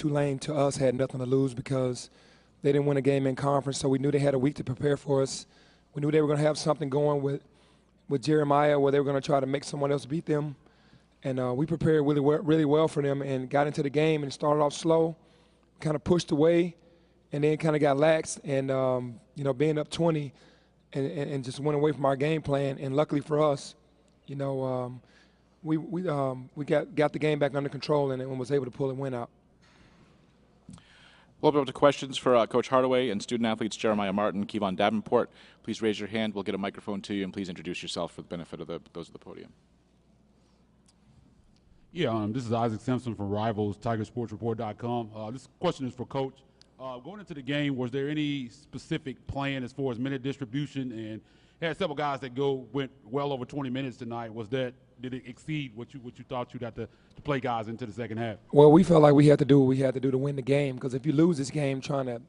Tulane, to us, had nothing to lose because they didn't win a game in conference, so we knew they had a week to prepare for us. We knew they were going to have something going with Jeremiah where they were going to try to make someone else beat them. And we prepared really well for them and got into the game and started off slow, kind of pushed away, and then kind of got lax. And, being up 20 and just went away from our game plan. And luckily for us, we got the game back under control and was able to pull a win out. We'll open up to questions for Coach Hardaway and student-athletes Jeremiah Martin, Kevon Davenport. Please raise your hand. We'll get a microphone to you, and please introduce yourself for the benefit of those at the podium. Yeah, this is Isaac Simpson from Rivals, TigerSportsReport.com. This question is for Coach. Going into the game, was there any specific plan as far as minute distribution? And had several guys that went well over 20 minutes tonight. Did it exceed what you thought you'd have to play guys into the second half? Well, we felt like we had to do what we had to do to win the game, because if you lose this game trying to,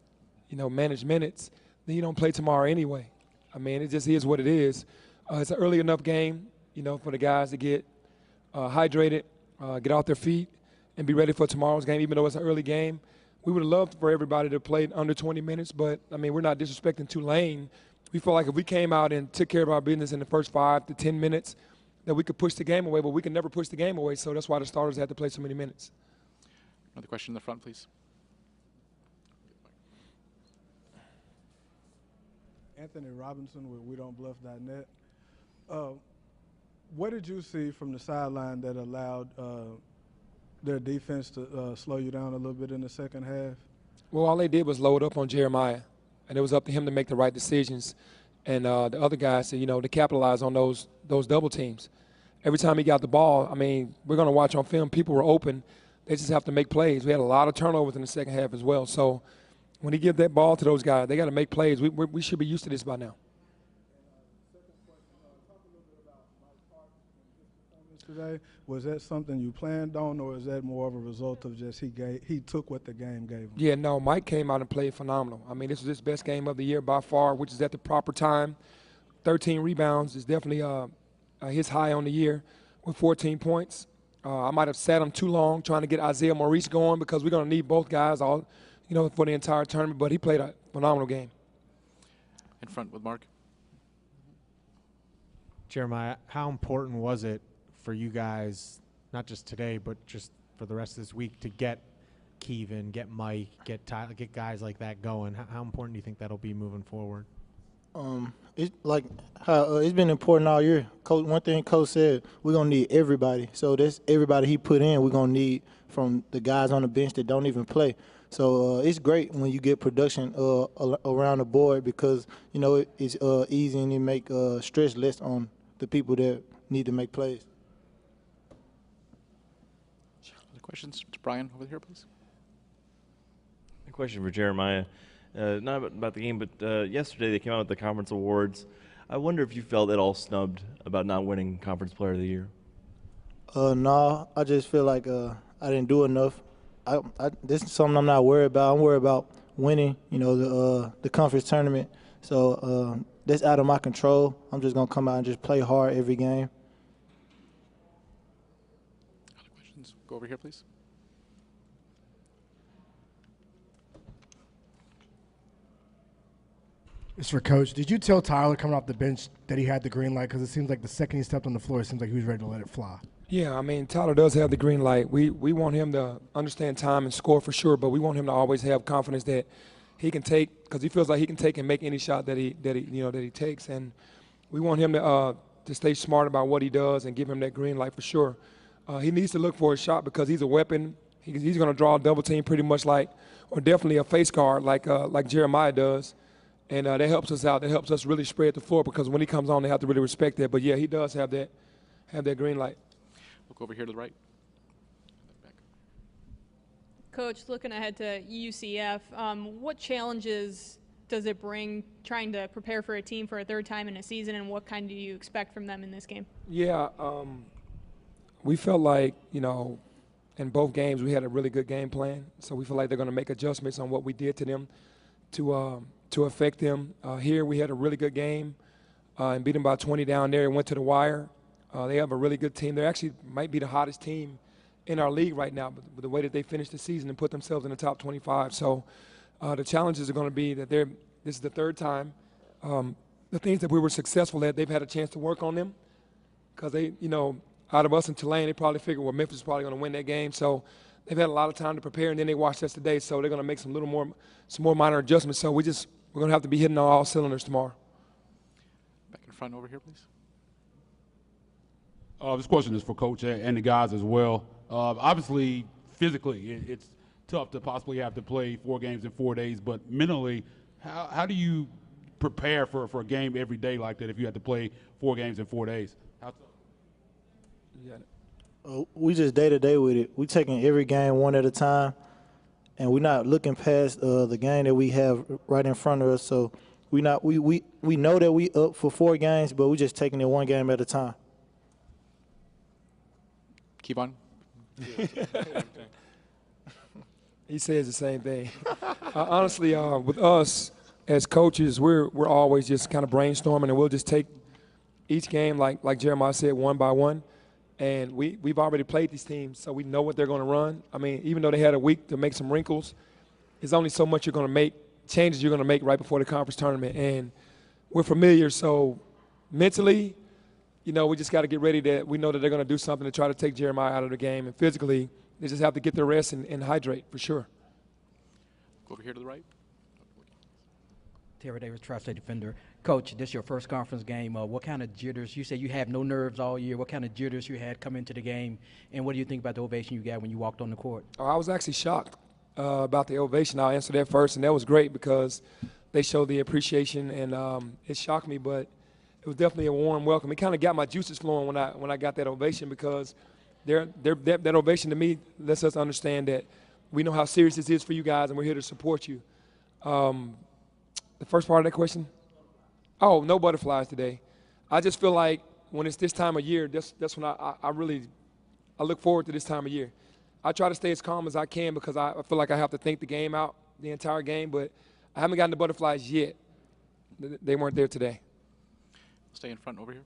manage minutes, then you don't play tomorrow anyway. I mean, it just is what it is. It's an early enough game, for the guys to get hydrated, get off their feet, and be ready for tomorrow's game, even though it's an early game. We would have loved for everybody to play under 20 minutes, but, we're not disrespecting Tulane. We felt like if we came out and took care of our business in the first 5 to 10 minutes, that we could push the game away, but we can never push the game away, so that's why the starters had to play so many minutes. Another question in the front, please. Anthony Robinson with WeDon'tBluff.net. What did you see from the sideline that allowed their defense to slow you down a little bit in the second half? Well, all they did was load up on Jeremiah, and it was up to him to make the right decisions. And the other guys, to capitalize on those double teams. Every time he got the ball, we're going to watch on film. People were open. They just have to make plays. We had a lot of turnovers in the second half as well. So when he give that ball to those guys, they got to make plays. We should be used to this by now. Today, was that something you planned on, or is that more of a result of just he took what the game gave him? Yeah, no, Mike came out and played phenomenal. This was his best game of the year by far, which is at the proper time. 13 rebounds is definitely his high on the year with 14 points. I might have sat him too long trying to get Isaiah Maurice going, because we're going to need both guys for the entire tournament, but he played a phenomenal game. In front with Mark. Jeremiah, how important was it for you guys, not just today, but just for the rest of this week, to get Kevon, get Mike, get Tyler, get guys like that going? How important do you think that'll be moving forward? It's like how it's been important all year. Coach, one thing Coach said, we're going to need everybody. So that's everybody he put in, we're going to need from the guys on the bench that don't even play. So it's great when you get production around the board, because, it's easy and it make stress less on the people that need to make plays. Other questions? Brian, over here, please. A question for Jeremiah. Not about the game, but yesterday they came out with the conference awards. I wonder if you felt at all snubbed about not winning Conference Player of the Year. No, I just feel like I didn't do enough. This is something I'm not worried about. I'm worried about winning, the conference tournament. So that's out of my control. I'm just going to come out and just play hard every game. Other questions? Go over here, please. It's for Coach. Did you tell Tyler coming off the bench that he had the green light? Because it seems like the second he stepped on the floor, it seems like he was ready to let it fly. Yeah, Tyler does have the green light. We want him to understand time and score for sure, but we want him to always have confidence that he can take, because he feels like he can take and make any shot that he takes. And we want him to stay smart about what he does and give him that green light for sure. He needs to look for a shot, because he's a weapon. He's going to draw a double team pretty much or definitely a face guard like Jeremiah does. And that helps us out. That helps us really spread the floor, because when he comes on, they have to really respect that. But, yeah, he does have that green light. Look over here to the right. Back. Coach, looking ahead to UCF, what challenges does it bring trying to prepare for a team for a third time in a season, and what kind do you expect from them in this game? Yeah, we felt like, in both games we had a really good game plan. So we feel like they're going to make adjustments on what we did to them to affect them. Here we had a really good game and beat them by 20 down there and went to the wire. They have a really good team. They actually might be the hottest team in our league right now, but the way that they finished the season and put themselves in the top 25. So the challenges are going to be that this is the third time. The things that we were successful at, they've had a chance to work on them because they, out of us and Tulane, they probably figured, well, Memphis is probably going to win that game. So they've had a lot of time to prepare, and then they watched us today, so they're going to make some more minor adjustments. So we're going to have to be hitting on all cylinders tomorrow. Back in front over here, please. This question is for Coach and the guys as well. Obviously, physically, it's tough to possibly have to play 4 games in 4 days, but mentally, how do you prepare for a game every day like that if you had to play 4 games in 4 days? How tough? You got it. We just day to day with it. We taking every game one at a time, and we're not looking past the game that we have right in front of us. So we know that we up for 4 games, but we're just taking it one game at a time. Keep on. He says the same thing. Honestly, with us as coaches, we're always just kind of brainstorming, and we'll just take each game, like Jeremiah said, one by one. And we've already played these teams, so we know what they're going to run. I mean, even though they had a week to make some wrinkles, there's only so much you're going to make, changes you're going to make right before the conference tournament. And we're familiar, so mentally, we just got to get ready that we know that they're going to do something to try to take Jeremiah out of the game. And physically, they just have to get their rest and hydrate for sure. Go over here to the right. Terry Davis, Tri-State Defender. Coach, this is your first conference game. What kind of jitters? You said you have no nerves all year. What kind of jitters you had come into the game, and what do you think about the ovation you got when you walked on the court? Oh, I was actually shocked about the ovation. I'll answer that first, and that was great because they showed the appreciation, and it shocked me, but it was definitely a warm welcome. It kind of got my juices flowing when I got that ovation because that ovation to me lets us understand that we know how serious this is for you guys, and we're here to support you. The first part of that question? Oh, no butterflies today. I just feel like when it's this time of year, that's when I really look forward to this time of year. I try to stay as calm as I can because I feel like I have to think the game out, the entire game, but I haven't gotten the butterflies yet. They weren't there today. Stay in front over here.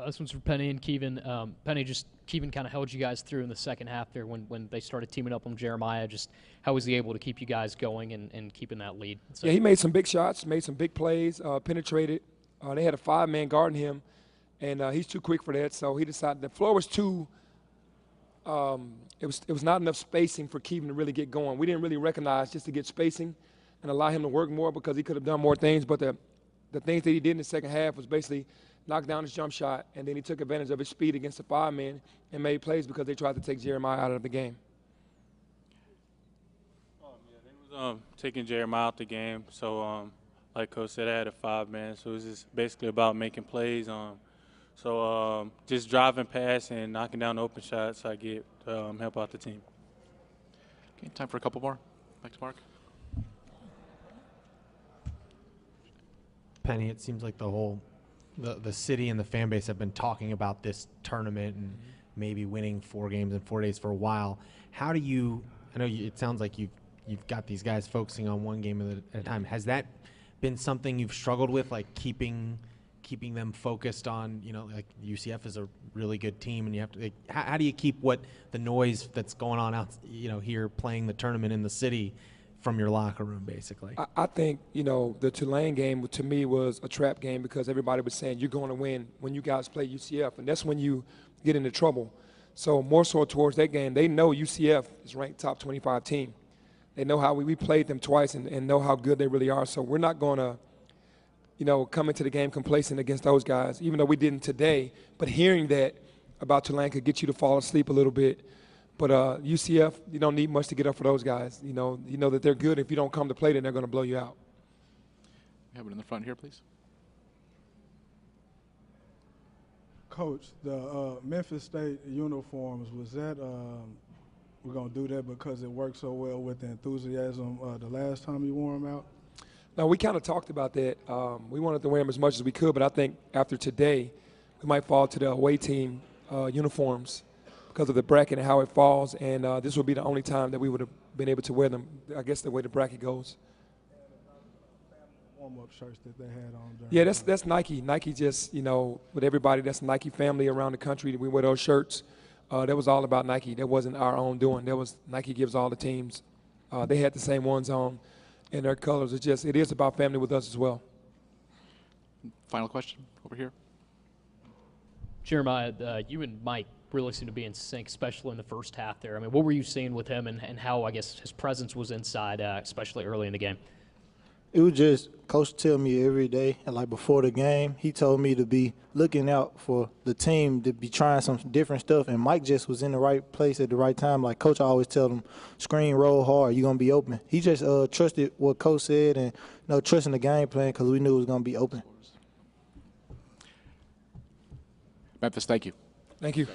This one's for Penny and Keevan. Penny, Keevan kind of held you guys through in the second half there when they started teaming up on Jeremiah. Just how was he able to keep you guys going and keeping that lead? Yeah, he made some big shots, made some big plays, penetrated. They had a 5-man guarding him, and he's too quick for that. So he decided the floor was too. It was not enough spacing for Keevan to really get going. We didn't really recognize just to get spacing and allow him to work more because he could have done more things. But the things that he did in the second half was basically knocked down his jump shot, and then he took advantage of his speed against the 5-man and made plays because they tried to take Jeremiah out of the game. They was taking Jeremiah out the game. So, like Coach said, I had a 5-man, so it was just basically about making plays. So just driving past and knocking down open shots, so I get help out the team. Okay, time for a couple more. Back to Mark. Penny, it seems like the city and the fan base have been talking about this tournament and maybe winning 4 games in 4 days for a while. How do you? I know it sounds like you've got these guys focusing on one game at a time. Has that been something you've struggled with, like keeping them focused on? Like UCF is a really good team, and you have to. How do you keep the noise that's going on out, here playing the tournament in the city, from your locker room, basically? I think, the Tulane game to me was a trap game because everybody was saying you're going to win when you guys play UCF, and that's when you get into trouble. So more so towards that game, they know UCF is ranked top 25 team. They know how we played them twice and know how good they really are. So we're not going to, come into the game complacent against those guys, even though we didn't today. But hearing that about Tulane could get you to fall asleep a little bit. But UCF, you don't need much to get up for those guys. You know that they're good. If you don't come to play, then they're going to blow you out. We have it in the front here, please. Coach, the Memphis State uniforms, was that we're going to do that because it worked so well with the enthusiasm the last time you wore them out? No, we kind of talked about that. We wanted to wear them as much as we could, but I think after today, we might fall to the away team uniforms because of the bracket and how it falls, and this will be the only time that we would have been able to wear them, I guess, the way the bracket goes. Warm-up shirts that they had on. Yeah, that's Nike. Nike just, with everybody, that's Nike family around the country. We wear those shirts. that was all about Nike. That wasn't our own doing. That was Nike gives all the teams. They had the same ones on in their colors. It is about family with us as well. Final question over here. Jeremiah, you and Mike really seem to be in sync, especially in the first half there. I mean, what were you seeing with him and how, I guess, his presence was inside, especially early in the game? It was just Coach tell me every day, and like before the game, he told me to be looking out for the team to be trying some different stuff. And Mike just was in the right place at the right time. Like Coach always tell him, screen, roll hard, you're gonna be open. He just trusted what Coach said and trusting the game plan because we knew it was gonna be open. Memphis, thank you. Thank you.